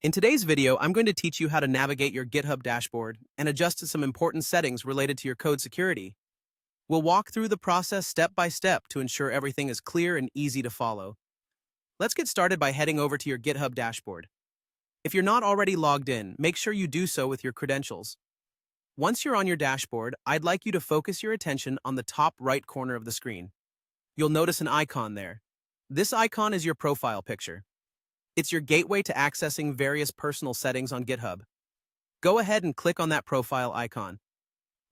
In today's video, I'm going to teach you how to navigate your GitHub dashboard and adjust to some important settings related to your code security. We'll walk through the process step by step to ensure everything is clear and easy to follow. Let's get started by heading over to your GitHub dashboard. If you're not already logged in, make sure you do so with your credentials. Once you're on your dashboard, I'd like you to focus your attention on the top right corner of the screen. You'll notice an icon there. This icon is your profile picture. It's your gateway to accessing various personal settings on GitHub. Go ahead and click on that profile icon.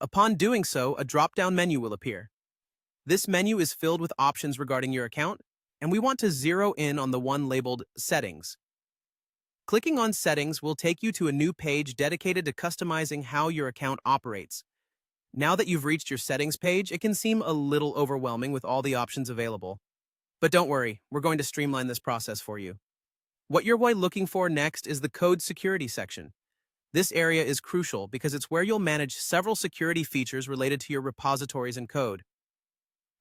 Upon doing so, a drop-down menu will appear. This menu is filled with options regarding your account, and we want to zero in on the one labeled Settings. Clicking on Settings will take you to a new page dedicated to customizing how your account operates. Now that you've reached your settings page, it can seem a little overwhelming with all the options available. But don't worry, we're going to streamline this process for you. What you're looking for next is the Code Security section. This area is crucial because it's where you'll manage several security features related to your repositories and code.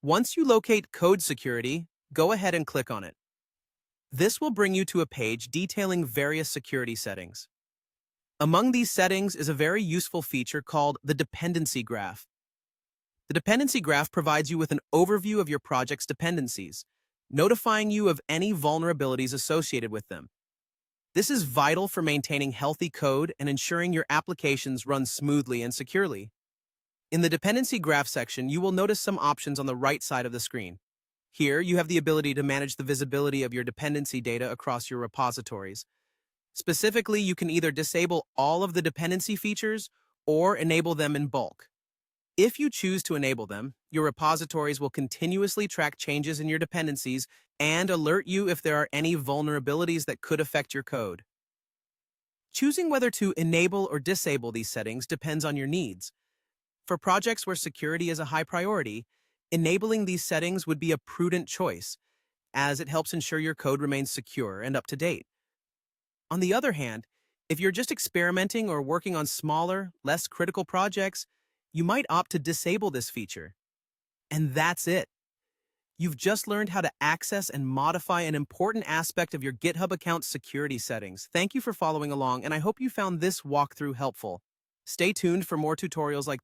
Once you locate Code Security, go ahead and click on it. This will bring you to a page detailing various security settings. Among these settings is a very useful feature called the dependency graph. The dependency graph provides you with an overview of your project's dependencies, notifying you of any vulnerabilities associated with them. This is vital for maintaining healthy code and ensuring your applications run smoothly and securely. In the dependency graph section, you will notice some options on the right side of the screen. Here, you have the ability to manage the visibility of your dependency data across your repositories. Specifically, you can either disable all of the dependency features or enable them in bulk. If you choose to enable them, your repositories will continuously track changes in your dependencies and alert you if there are any vulnerabilities that could affect your code. Choosing whether to enable or disable these settings depends on your needs. For projects where security is a high priority, enabling these settings would be a prudent choice, as it helps ensure your code remains secure and up to date. On the other hand, if you're just experimenting or working on smaller, less critical projects, you might opt to disable this feature. And that's it. You've just learned how to access and modify an important aspect of your GitHub account's security settings. Thank you for following along, and I hope you found this walkthrough helpful. Stay tuned for more tutorials like this.